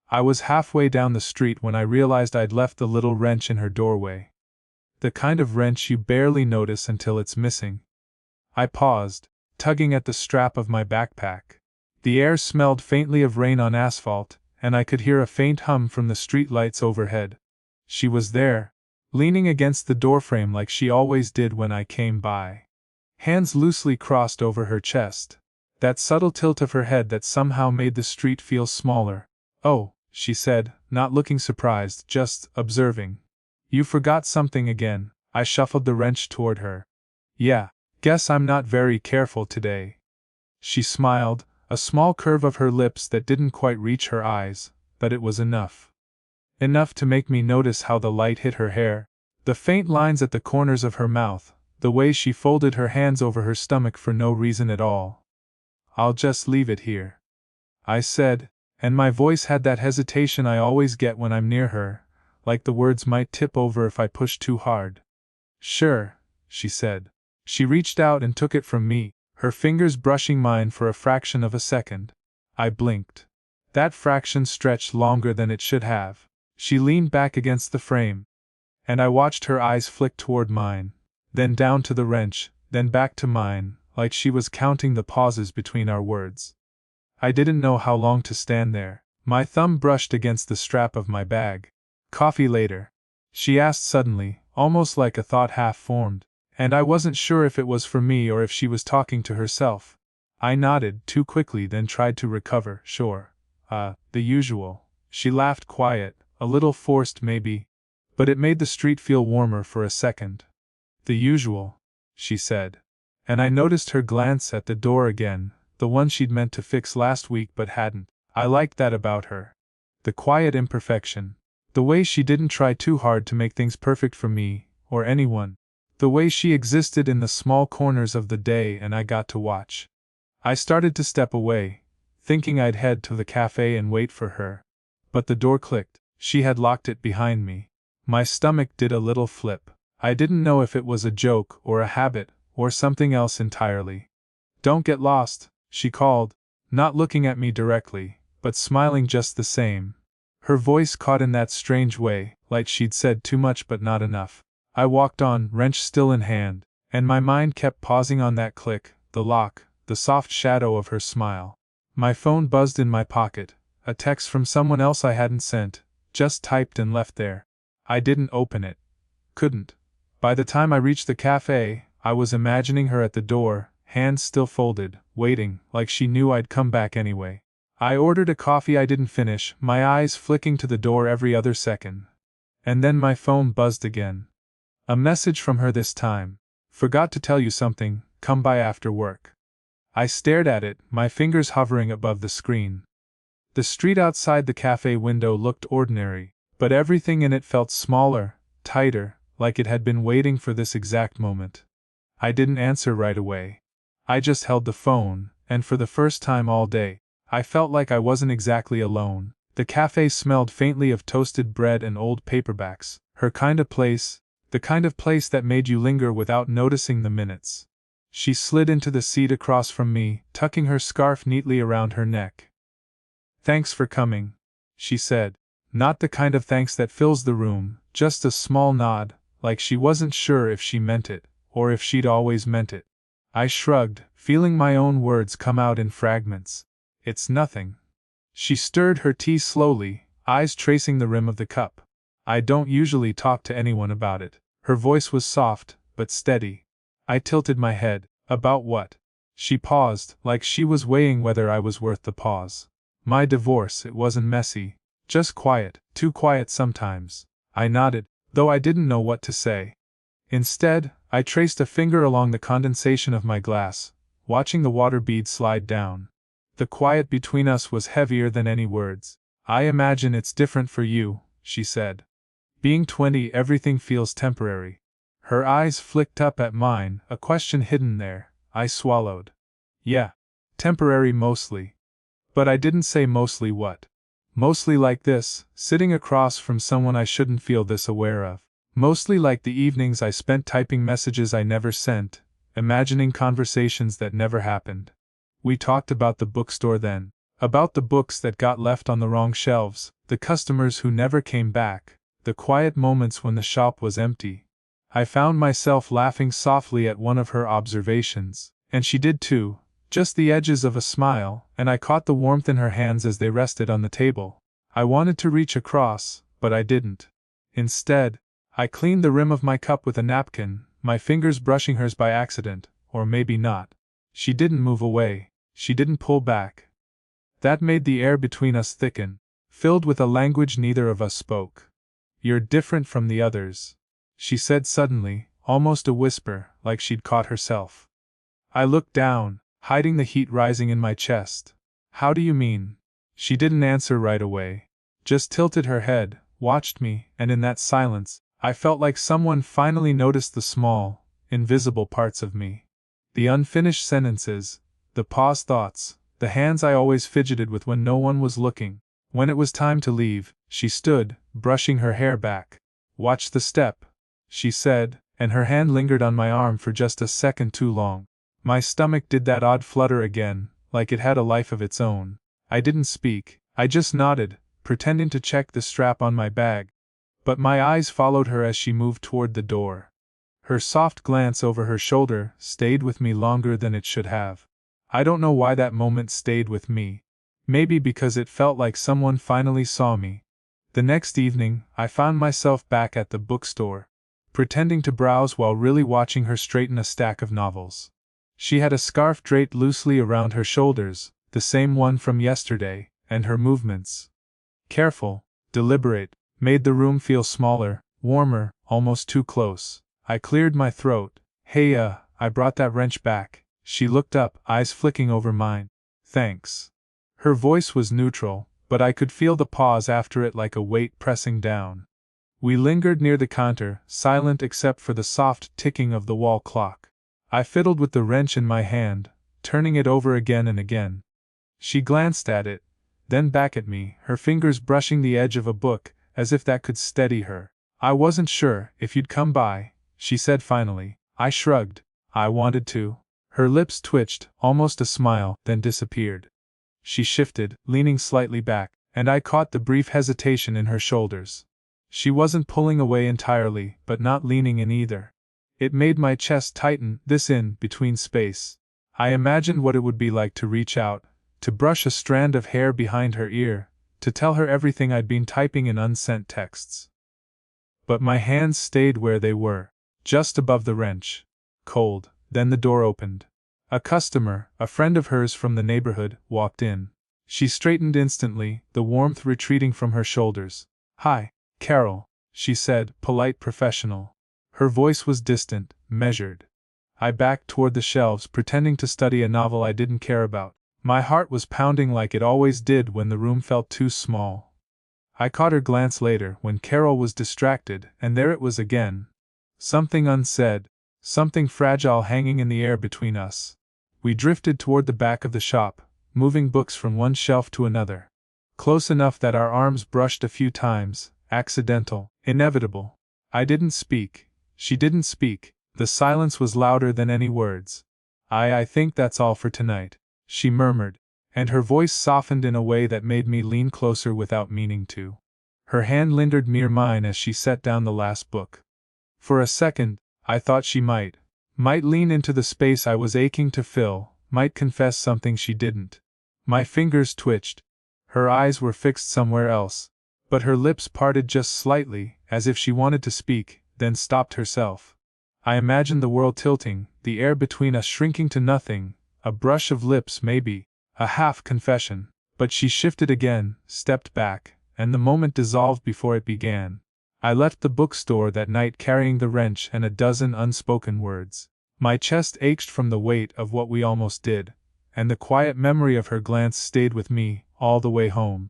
I was halfway down the street when I realized I'd left the little wrench in her doorway. The kind of wrench you barely notice until it's missing. I paused, tugging at the strap of my backpack. The air smelled faintly of rain on asphalt, and I could hear a faint hum from the street lights overhead. She was there, leaning against the doorframe like she always did when I came by. Hands loosely crossed over her chest. That subtle tilt of her head that somehow made the street feel smaller. "Oh," she said, not looking surprised, just observing. "You forgot something again." I shuffled the wrench toward her. "Yeah, guess I'm not very careful today." She smiled, a small curve of her lips that didn't quite reach her eyes, but it was enough. Enough to make me notice how the light hit her hair, the faint lines at the corners of her mouth, the way she folded her hands over her stomach for no reason at all. "I'll just leave it here," I said, and my voice had that hesitation I always get when I'm near her, like the words might tip over if I pushed too hard. "Sure," she said. She reached out and took it from me, her fingers brushing mine for a fraction of a second. I blinked. That fraction stretched longer than it should have. She leaned back against the frame, and I watched her eyes flick toward mine, then down to the wrench, then back to mine, like she was counting the pauses between our words. I didn't know how long to stand there. My thumb brushed against the strap of my bag. "Coffee later?" she asked suddenly, almost like a thought half formed, and I wasn't sure if it was for me or if she was talking to herself. I nodded too quickly, then tried to recover. "Sure. The usual." She laughed, quiet, a little forced maybe, but it made the street feel warmer for a second. "The usual," she said. And I noticed her glance at the door again, the one she'd meant to fix last week but hadn't. I liked that about her. The quiet imperfection. The way she didn't try too hard to make things perfect for me, or anyone. The way she existed in the small corners of the day and I got to watch. I started to step away, thinking I'd head to the cafe and wait for her. But the door clicked. She had locked it behind me. My stomach did a little flip. I didn't know if it was a joke or a habit, or something else entirely. "Don't get lost," she called, not looking at me directly, but smiling just the same. Her voice caught in that strange way, like she'd said too much but not enough. I walked on, wrench still in hand, and my mind kept pausing on that click, the lock, the soft shadow of her smile. My phone buzzed in my pocket, a text from someone else I hadn't sent, just typed and left there. I didn't open it. Couldn't. By the time I reached the cafe, I was imagining her at the door, hands still folded, waiting, like she knew I'd come back anyway. I ordered a coffee I didn't finish, my eyes flicking to the door every other second. And then my phone buzzed again. A message from her this time. "Forgot to tell you something, come by after work." I stared at it, my fingers hovering above the screen. The street outside the cafe window looked ordinary, but everything in it felt smaller, tighter, like it had been waiting for this exact moment. I didn't answer right away. I just held the phone, and for the first time all day, I felt like I wasn't exactly alone. The cafe smelled faintly of toasted bread and old paperbacks, her kind of place, the kind of place that made you linger without noticing the minutes. She slid into the seat across from me, tucking her scarf neatly around her neck. "Thanks for coming," she said. Not the kind of thanks that fills the room, just a small nod, like she wasn't sure if she meant it, or if she'd always meant it. I shrugged, feeling my own words come out in fragments. "It's nothing." She stirred her tea slowly, eyes tracing the rim of the cup. "I don't usually talk to anyone about it." Her voice was soft, but steady. I tilted my head. "About what?" She paused, like she was weighing whether I was worth the pause. "My divorce." It wasn't messy, just quiet, too quiet sometimes. I nodded, though I didn't know what to say. Instead, I traced a finger along the condensation of my glass, watching the water bead slide down. The quiet between us was heavier than any words. "I imagine it's different for you," she said. "Being 20, everything feels temporary." Her eyes flicked up at mine, a question hidden there. I swallowed. "Yeah. Temporary mostly." But I didn't say mostly what. Mostly like this, sitting across from someone I shouldn't feel this aware of. Mostly like the evenings I spent typing messages I never sent, imagining conversations that never happened. We talked about the bookstore then. About the books that got left on the wrong shelves, the customers who never came back, the quiet moments when the shop was empty. I found myself laughing softly at one of her observations, and she did too, just the edges of a smile, and I caught the warmth in her hands as they rested on the table. I wanted to reach across, but I didn't. Instead, I cleaned the rim of my cup with a napkin, my fingers brushing hers by accident, or maybe not. She didn't move away, she didn't pull back. That made the air between us thicken, filled with a language neither of us spoke. "You're different from the others," she said suddenly, almost a whisper, like she'd caught herself. I looked down, hiding the heat rising in my chest. "How do you mean?" She didn't answer right away, just tilted her head, watched me, and in that silence, I felt like someone finally noticed the small, invisible parts of me. The unfinished sentences, the paused thoughts, the hands I always fidgeted with when no one was looking. When it was time to leave, she stood, brushing her hair back. "Watch the step," she said, and her hand lingered on my arm for just a second too long. My stomach did that odd flutter again, like it had a life of its own. I didn't speak, I just nodded, pretending to check the strap on my bag. But my eyes followed her as she moved toward the door. Her soft glance over her shoulder stayed with me longer than it should have. I don't know why that moment stayed with me. Maybe because it felt like someone finally saw me. The next evening, I found myself back at the bookstore, pretending to browse while really watching her straighten a stack of novels. She had a scarf draped loosely around her shoulders, the same one from yesterday, and her movements, careful, deliberate, made the room feel smaller, warmer, almost too close. I cleared my throat. "Hey, I brought that wrench back." She looked up, eyes flicking over mine. "Thanks." Her voice was neutral, but I could feel the pause after it like a weight pressing down. We lingered near the counter, silent except for the soft ticking of the wall clock. I fiddled with the wrench in my hand, turning it over again and again. She glanced at it, then back at me, her fingers brushing the edge of a book, as if that could steady her. "I wasn't sure if you'd come by," she said finally. I shrugged. "I wanted to." Her lips twitched, almost a smile, then disappeared. She shifted, leaning slightly back, and I caught the brief hesitation in her shoulders. She wasn't pulling away entirely, but not leaning in either. It made my chest tighten, this in-between space. I imagined what it would be like to reach out, to brush a strand of hair behind her ear, to tell her everything I'd been typing in unsent texts. But my hands stayed where they were, just above the wrench. Cold. Then the door opened. A customer, a friend of hers from the neighborhood, walked in. She straightened instantly, the warmth retreating from her shoulders. "Hi, Carol," she said, polite, professional. Her voice was distant, measured. I backed toward the shelves, pretending to study a novel I didn't care about. My heart was pounding like it always did when the room felt too small. I caught her glance later, when Carol was distracted, and there it was again. Something unsaid, something fragile hanging in the air between us. We drifted toward the back of the shop, moving books from one shelf to another. Close enough that our arms brushed a few times, accidental, inevitable. I didn't speak. She didn't speak. The silence was louder than any words. I think that's all for tonight," she murmured, and her voice softened in a way that made me lean closer without meaning to. Her hand lingered near mine as she set down the last book. For a second, I thought she might lean into the space I was aching to fill, might confess something she didn't. My fingers twitched. Her eyes were fixed somewhere else, but her lips parted just slightly, as if she wanted to speak, then stopped herself. I imagined the world tilting, the air between us shrinking to nothing, a brush of lips maybe, a half-confession, but she shifted again, stepped back, and the moment dissolved before it began. I left the bookstore that night carrying the wrench and a dozen unspoken words. My chest ached from the weight of what we almost did, and the quiet memory of her glance stayed with me all the way home.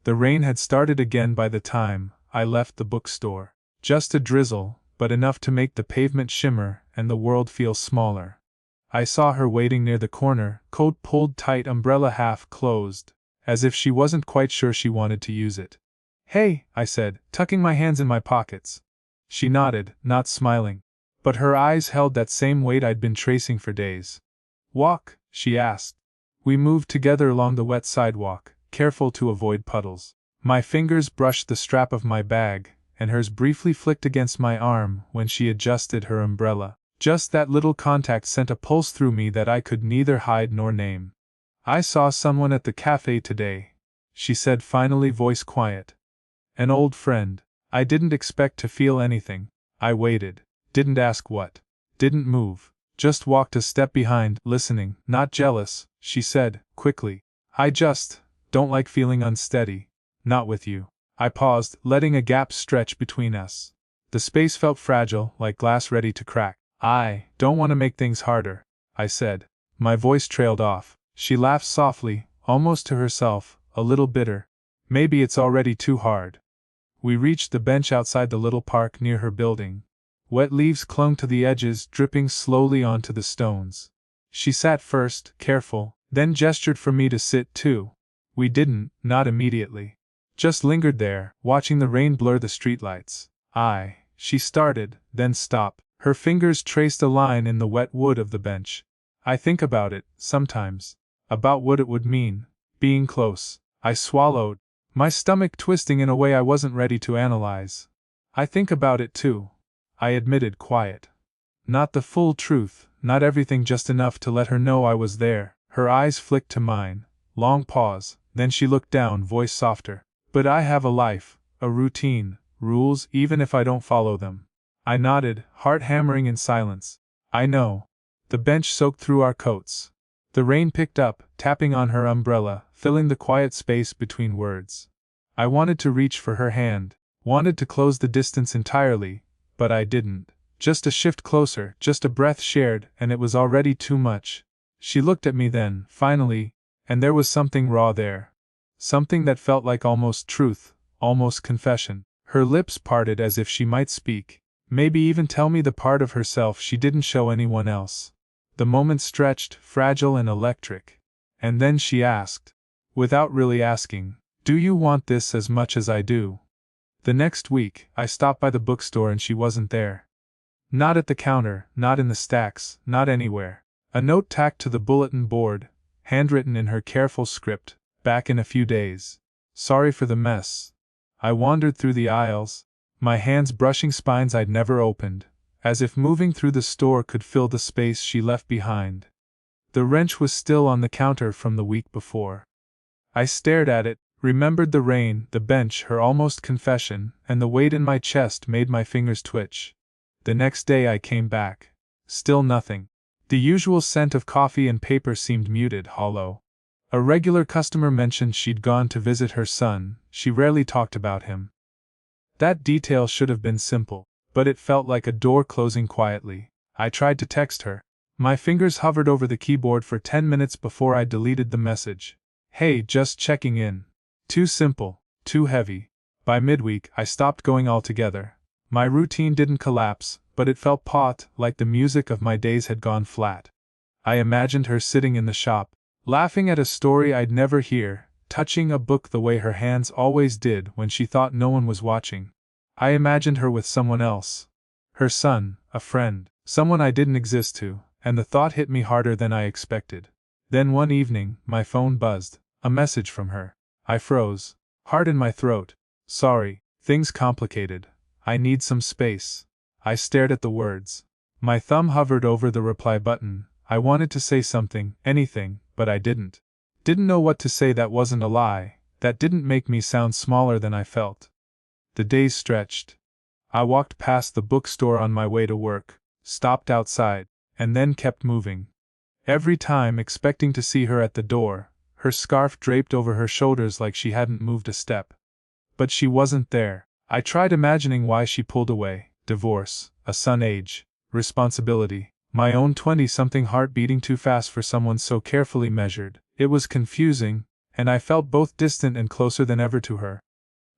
The rain had started again by the time I left the bookstore. Just a drizzle, but enough to make the pavement shimmer and the world feel smaller. I saw her waiting near the corner, coat pulled tight, umbrella half closed, as if she wasn't quite sure she wanted to use it. "Hey," I said, tucking my hands in my pockets. She nodded, not smiling, but her eyes held that same weight I'd been tracing for days. "Walk?" she asked. We moved together along the wet sidewalk, careful to avoid puddles. My fingers brushed the strap of my bag, and hers briefly flicked against my arm when she adjusted her umbrella. Just that little contact sent a pulse through me that I could neither hide nor name. "I saw someone at the cafe today," she said finally, voice quiet. "An old friend." I didn't expect to feel anything. I waited. Didn't ask what. Didn't move. Just walked a step behind, listening. "Not jealous," she said, quickly. "I just don't like feeling unsteady. Not with you." I paused, letting a gap stretch between us. The space felt fragile, like glass ready to crack. "I don't want to make things harder," I said. My voice trailed off. She laughed softly, almost to herself, a little bitter. "Maybe it's already too hard." We reached the bench outside the little park near her building. Wet leaves clung to the edges, dripping slowly onto the stones. She sat first, careful, then gestured for me to sit too. We didn't, not immediately. Just lingered there, watching the rain blur the streetlights. She started, then stopped. Her fingers traced a line in the wet wood of the bench. "I think about it, sometimes. About what it would mean, being close." I swallowed, my stomach twisting in a way I wasn't ready to analyze. "I think about it too," I admitted, quiet. Not the full truth, not everything, just enough to let her know I was there. Her eyes flicked to mine. Long pause, then she looked down, voice softer. "But I have a life, a routine, rules, even if I don't follow them." I nodded, heart hammering in silence. "I know." The bench soaked through our coats. The rain picked up, tapping on her umbrella, filling the quiet space between words. I wanted to reach for her hand, wanted to close the distance entirely, but I didn't. Just a shift closer, just a breath shared, and it was already too much. She looked at me then, finally, and there was something raw there. Something that felt like almost truth, almost confession. Her lips parted as if she might speak, maybe even tell me the part of herself she didn't show anyone else. The moment stretched, fragile and electric. And then she asked, without really asking, "Do you want this as much as I do?" The next week, I stopped by the bookstore and she wasn't there. Not at the counter, not in the stacks, not anywhere. A note tacked to the bulletin board, handwritten in her careful script, "Back in a few days. Sorry for the mess." I wandered through the aisles, my hands brushing spines I'd never opened, as if moving through the store could fill the space she left behind. The wrench was still on the counter from the week before. I stared at it, remembered the rain, the bench, her almost confession, and the weight in my chest made my fingers twitch. The next day I came back. Still nothing. The usual scent of coffee and paper seemed muted, hollow. A regular customer mentioned she'd gone to visit her son. She rarely talked about him. That detail should have been simple, but it felt like a door closing quietly. I tried to text her. My fingers hovered over the keyboard for 10 minutes before I deleted the message. "Hey, just checking in." Too simple, too heavy. By midweek, I stopped going altogether. My routine didn't collapse, but it felt like the music of my days had gone flat. I imagined her sitting in the shop, laughing at a story I'd never hear, touching a book the way her hands always did when she thought no one was watching. I imagined her with someone else. Her son, a friend, someone I didn't exist to, and the thought hit me harder than I expected. Then one evening, my phone buzzed, a message from her. I froze, heart in my throat. "Sorry, things complicated. I need some space." I stared at the words. My thumb hovered over the reply button. I wanted to say something, anything, but I didn't. Didn't know what to say that wasn't a lie, that didn't make me sound smaller than I felt. The days stretched. I walked past the bookstore on my way to work, stopped outside, and then kept moving. Every time expecting to see her at the door, her scarf draped over her shoulders like she hadn't moved a step. But she wasn't there. I tried imagining why she pulled away. Divorce, a son, age, responsibility, my own 20-something heart beating too fast for someone so carefully measured. It was confusing, and I felt both distant and closer than ever to her.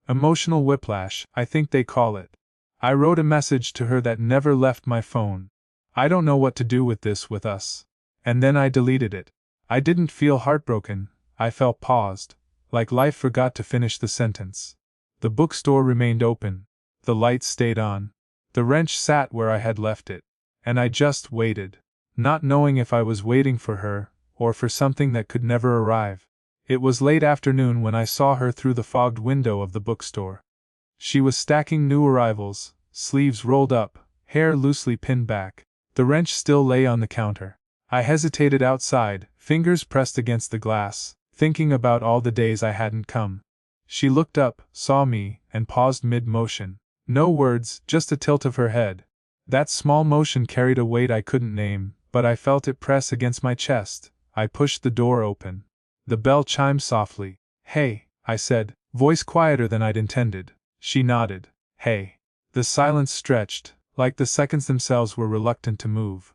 Emotional whiplash, I think they call it. I wrote a message to her that never left my phone. "I don't know what to do with this with us." And then I deleted it. I didn't feel heartbroken, I felt paused, like life forgot to finish the sentence. The bookstore remained open. The lights stayed on. The wrench sat where I had left it. And I just waited, not knowing if I was waiting for her, or for something that could never arrive. It was late afternoon when I saw her through the fogged window of the bookstore. She was stacking new arrivals, sleeves rolled up, hair loosely pinned back. The wrench still lay on the counter. I hesitated outside, fingers pressed against the glass, thinking about all the days I hadn't come. She looked up, saw me, and paused mid-motion. No words, just a tilt of her head. That small motion carried a weight I couldn't name, but I felt it press against my chest. I pushed the door open. The bell chimed softly. "Hey," I said, voice quieter than I'd intended. She nodded. "Hey." The silence stretched, like the seconds themselves were reluctant to move.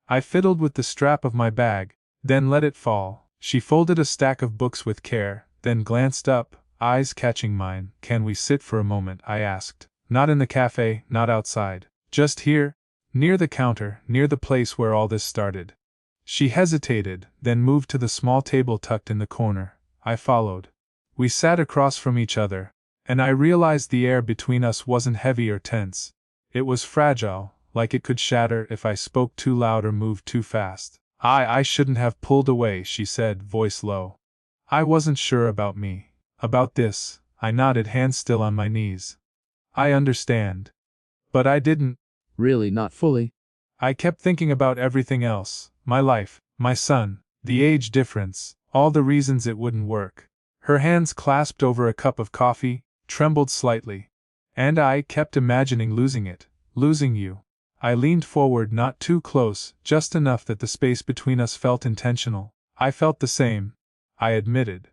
I fiddled with the strap of my bag, then let it fall. She folded a stack of books with care, then glanced up, eyes catching mine. "Can we sit for a moment?" I asked. "Not in the cafe, not outside. Just here, near the counter, near the place where all this started." She hesitated, then moved to the small table tucked in the corner. I followed. We sat across from each other, and I realized the air between us wasn't heavy or tense. It was fragile, like it could shatter if I spoke too loud or moved too fast. I shouldn't have pulled away," she said, voice low. "I wasn't sure about me. About this," I nodded, hands still on my knees. "I understand. But I didn't." Really, not fully? I kept thinking about everything else, my life, my son, the age difference, all the reasons it wouldn't work. Her hands clasped over a cup of coffee, trembled slightly. "And I kept imagining losing it, losing you." I leaned forward, not too close, just enough that the space between us felt intentional. "I felt the same," I admitted.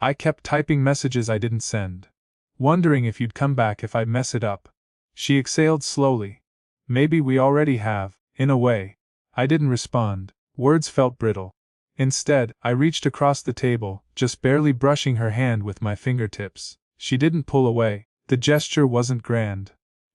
"I kept typing messages I didn't send. Wondering if you'd come back if I mess it up." She exhaled slowly. "Maybe we already have, in a way." I didn't respond. Words felt brittle. Instead, I reached across the table, just barely brushing her hand with my fingertips. She didn't pull away. The gesture wasn't grand.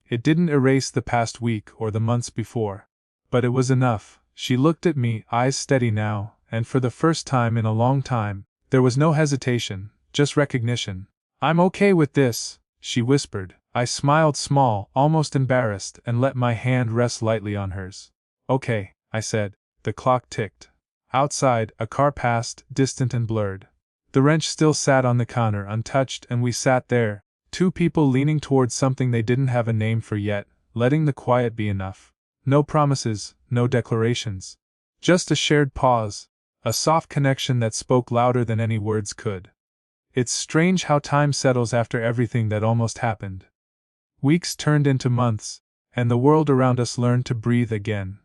It didn't erase the past week or the months before. But it was enough. She looked at me, eyes steady now, and for the first time in a long time, there was no hesitation, just recognition. "I'm okay with this," she whispered. I smiled, small, almost embarrassed, and let my hand rest lightly on hers. "Okay," I said. The clock ticked. Outside, a car passed, distant and blurred. The wrench still sat on the counter untouched, and we sat there, two people leaning towards something they didn't have a name for yet, letting the quiet be enough. No promises, no declarations. Just a shared pause, a soft connection that spoke louder than any words could. It's strange how time settles after everything that almost happened. Weeks turned into months, and the world around us learned to breathe again.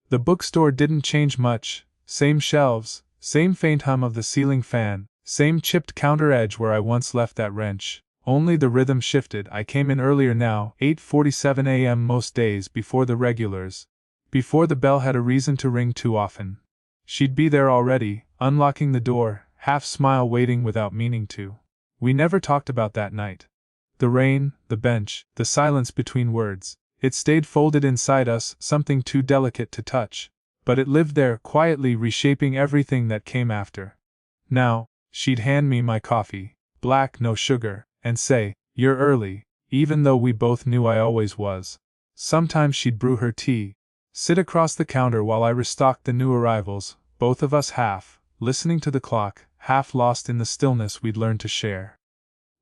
The bookstore didn't change much, same shelves, same faint hum of the ceiling fan, same chipped counter edge where I once left that wrench. Only the rhythm shifted. I came in earlier now, 8:47 a.m. most days, before the regulars, before the bell had a reason to ring too often. She'd be there already, unlocking the door, half smile, waiting without meaning to. We never talked about that night. The rain, the bench, the silence between words. It stayed folded inside us, something too delicate to touch. But it lived there, quietly reshaping everything that came after. Now, she'd hand me my coffee, black, no sugar, and say, "You're early," even though we both knew I always was. Sometimes she'd brew her tea, sit across the counter while I restocked the new arrivals, both of us half, listening to the clock, half lost in the stillness we'd learned to share.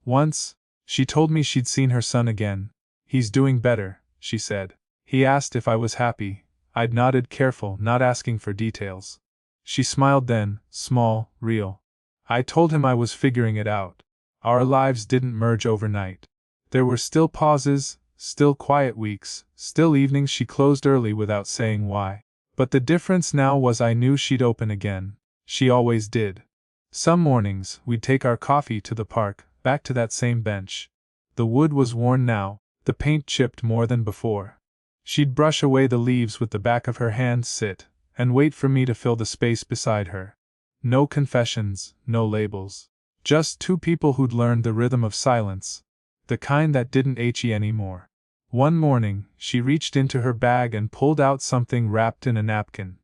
Once, she told me she'd seen her son again. "He's doing better," she said. He asked if I was happy. I'd nodded, careful, not asking for details. She smiled then, small, real. I told him I was figuring it out. Our lives didn't merge overnight. There were still pauses, still quiet weeks, still evenings she closed early without saying why. But the difference now was I knew she'd open again. She always did. Some mornings, we'd take our coffee to the park, back to that same bench. The wood was worn now, the paint chipped more than before. She'd brush away the leaves with the back of her hand, sit, and wait for me to fill the space beside her. No confessions, no labels. Just two people who'd learned the rhythm of silence, the kind that didn't ache anymore. One morning, she reached into her bag and pulled out something wrapped in a napkin.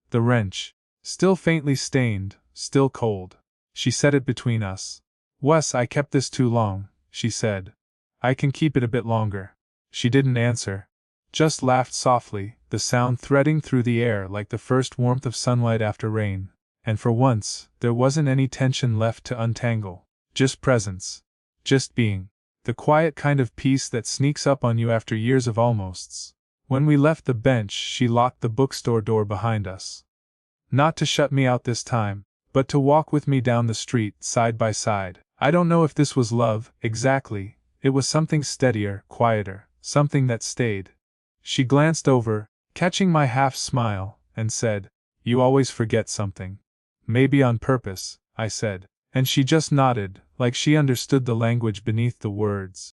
The wrench. Still faintly stained, still cold. She set it between us. "Wes, I kept this too long," she said. "I can keep it a bit longer." She didn't answer. Just laughed softly, the sound threading through the air like the first warmth of sunlight after rain. and for once, there wasn't any tension left to untangle. Just presence. Just being. The quiet kind of peace that sneaks up on you after years of almosts. When we left the bench, she locked the bookstore door behind us. Not to shut me out this time, but to walk with me down the street, side by side. I don't know if this was love, exactly. It was something steadier, quieter, something that stayed. She glanced over, catching my half-smile, and said, "You always forget something." "Maybe on purpose," I said, and she just nodded, like she understood the language beneath the words.